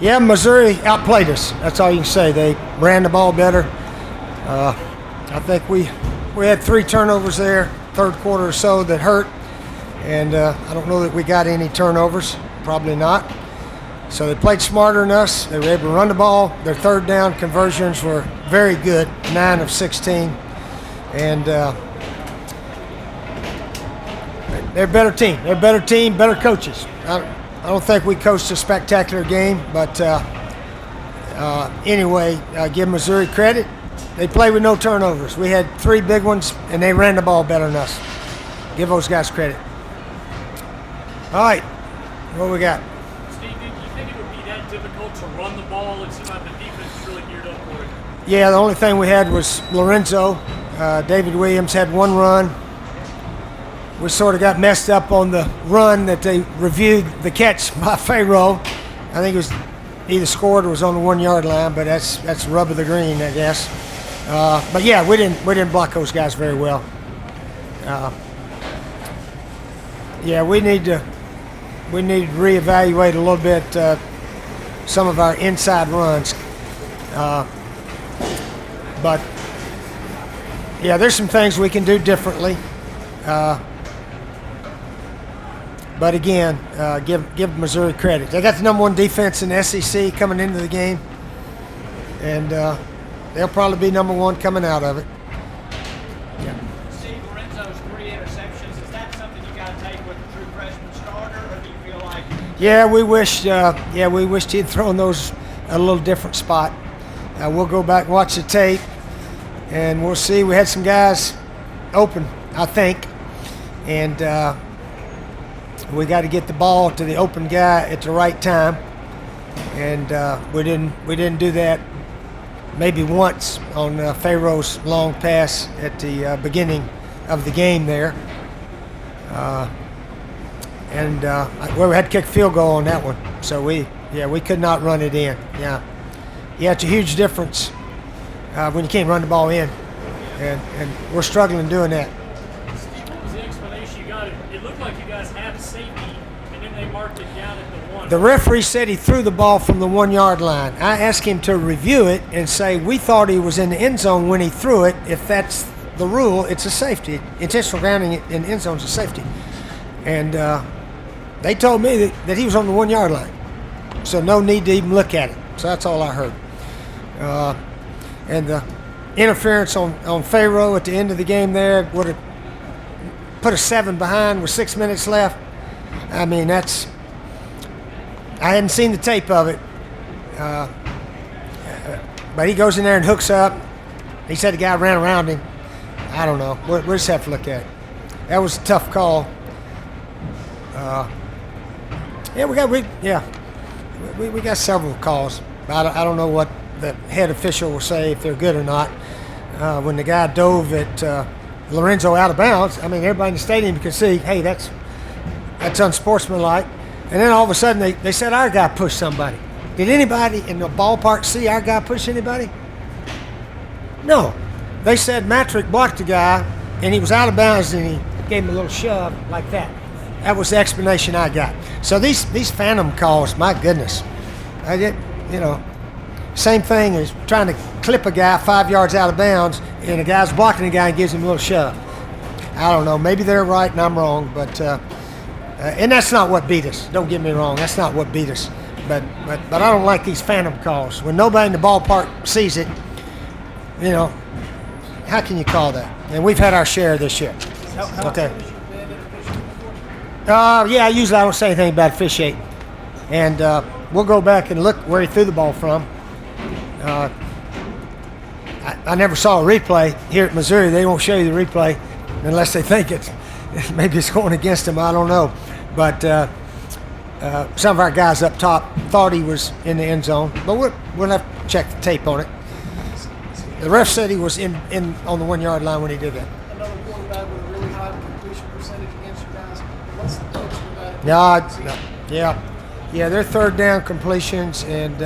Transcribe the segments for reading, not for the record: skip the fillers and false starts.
Yeah, Missouri outplayed us. That's all you can say. They ran the ball better. I think we had 3 turnovers there, third quarter or so, that hurt. And I don't know that we got any turnovers. Probably not. So they played smarter than us. They were able to run the ball. Their third down conversions were very good, 9 of 16. And they're a better team. They're a better team, better coaches. I don't think we coached a spectacular game, but anyway, give Missouri credit. They played with no turnovers. We had 3 big ones, and they ran the ball better than us. Give those guys credit. All right, what we got? Steve, do you think it would be that difficult to run the ball? It seemed like the defense is really geared up for it. Yeah, the only thing we had was Lorenzo. David Williams had 1 run. We sort of got messed up on the run that they reviewed the catch by Pharaoh. I think it was either scored or was on the 1-yard line, but that's rub of the green, I guess. But yeah, we didn't block those guys very well. Yeah, we need to reevaluate a little bit some of our inside runs. But yeah, there's some things we can do differently. But again, give Missouri credit. They got the #1 defense in the SEC coming into the game, and they'll probably be #1 coming out of it. Yeah. Steve, Lorenzo's 3 interceptions. Is that something you got to take with a true freshman starter, or do you feel like? Yeah, we wished he'd thrown those a little different spot. We'll go back and watch the tape, and we'll see. We had some guys open, I think, and we got to get the ball to the open guy at the right time, and we didn't do that. Maybe once on Pharaoh's long pass at the beginning of the game there, and we had to kick a field goal on that one. So we could not run it in. Yeah, it's a huge difference when you can't run the ball in, and we're struggling doing that. What was the explanation you got? It looked like you guys had a safety, and then they marked it down at the 1. The referee said he threw the ball from the 1-yard line. I asked him to review it and say we thought he was in the end zone when he threw it. If that's the rule, it's a safety. Intentional grounding in the end zone is a safety. And they told me that he was on the 1-yard line. So no need to even look at it. So that's all I heard. And the interference on Pharaoh at the end of the game there would have put a 7 behind with 6 minutes left. I mean, I hadn't seen the tape of it. But he goes in there and hooks up. He said the guy ran around him. I don't know. We'll just have to look at it. That was a tough call. We got several calls. I don't know what the head official will say, if they're good or not. When the guy dove at Lorenzo out of bounds, I mean, everybody in the stadium could see, hey, that's unsportsmanlike. And then all of a sudden they said our guy pushed somebody. Did anybody in the ballpark see our guy push anybody? No. They said Matrick blocked the guy, and he was out of bounds, and he gave him a little shove like that. That was the explanation I got. So these phantom calls, my goodness. I get, same thing as trying to clip a guy 5 yards out of bounds, and a guy's blocking the guy and gives him a little shove. I don't know. Maybe they're right and I'm wrong, but and that's not what beat us. Don't get me wrong. That's not what beat us. But I don't like these phantom calls. When nobody in the ballpark sees it, how can you call that? And we've had our share this year. Okay. Usually I don't say anything about officiating. And we'll go back and look where he threw the ball from. I never saw a replay. Here at Missouri, they won't show you the replay unless they think maybe it's going against them. I don't know. But some of our guys up top thought he was in the end zone. But we'll have to check the tape on it. The ref said he was in on the 1-yard line when he did that. Another quarterback with a really high completion percentage against you guys. What's the pitch for that? Yeah, they're third down completions, and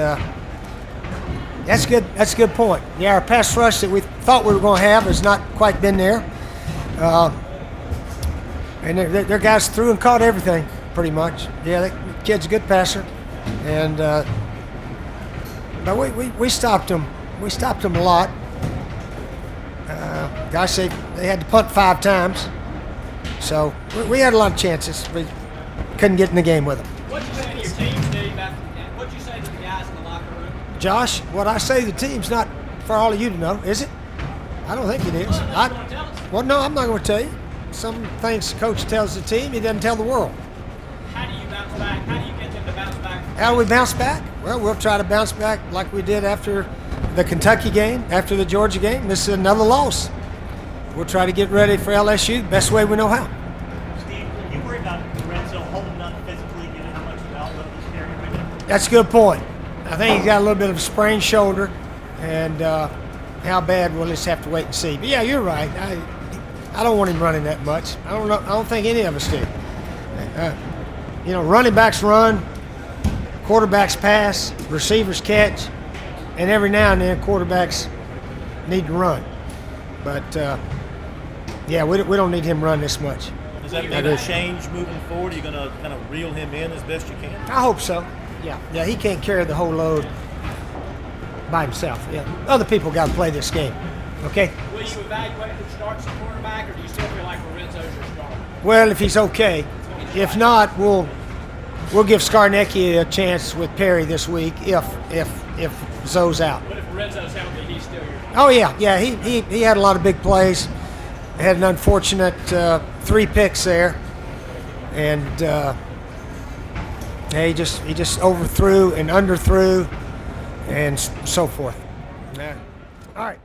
that's good. That's a good point. Yeah, our pass rush that we thought we were going to have has not quite been there. And their guys threw and caught everything, pretty much. Yeah, that kid's a good passer, and but we stopped them. We stopped them a lot. Gosh, they had to punt 5 times. So we had a lot of chances. We couldn't get in the game with them. What'd you say to your team, Steve, after the game? What'd you say to the guys in the locker room? Josh, what I say to the team's not for all of you to know, is it? I don't think it is. Well, no, I'm not going to tell you. Some things the coach tells the team, he doesn't tell the world. How do you bounce back? How do you get them to bounce back? How do we bounce back? Well, we'll try to bounce back like we did after the Kentucky game, after the Georgia game. This is another loss. We'll try to get ready for LSU the best way we know how. Steve, you worry about Lorenzo holding up physically, given how much outload he's carrying right now? That's a good point. I think he's got a little bit of a sprained shoulder, and how bad we'll just have to wait and see. But yeah, you're right. I don't want him running that much. I don't think any of us do. Running backs run, quarterbacks pass, receivers catch, and every now and then quarterbacks need to run. But yeah, we don't need him run this much. Does that mean a change moving forward? Are you going to kind of reel him in as best you can? I hope so. Yeah, he can't carry the whole load by himself. Yeah, other people got to play this game. Okay. Will you evaluate who starts the quarterback, or do you still feel like Lorenzo's your starter? Well, if he's okay. If not, we'll give Skarnecki a chance with Perry this week if Zoe's out. But if Lorenzo's healthy, he's still your starter. Oh yeah. He had a lot of big plays. Had an unfortunate 3 picks there, and he just overthrew and underthrew, and so forth. Yeah. All right.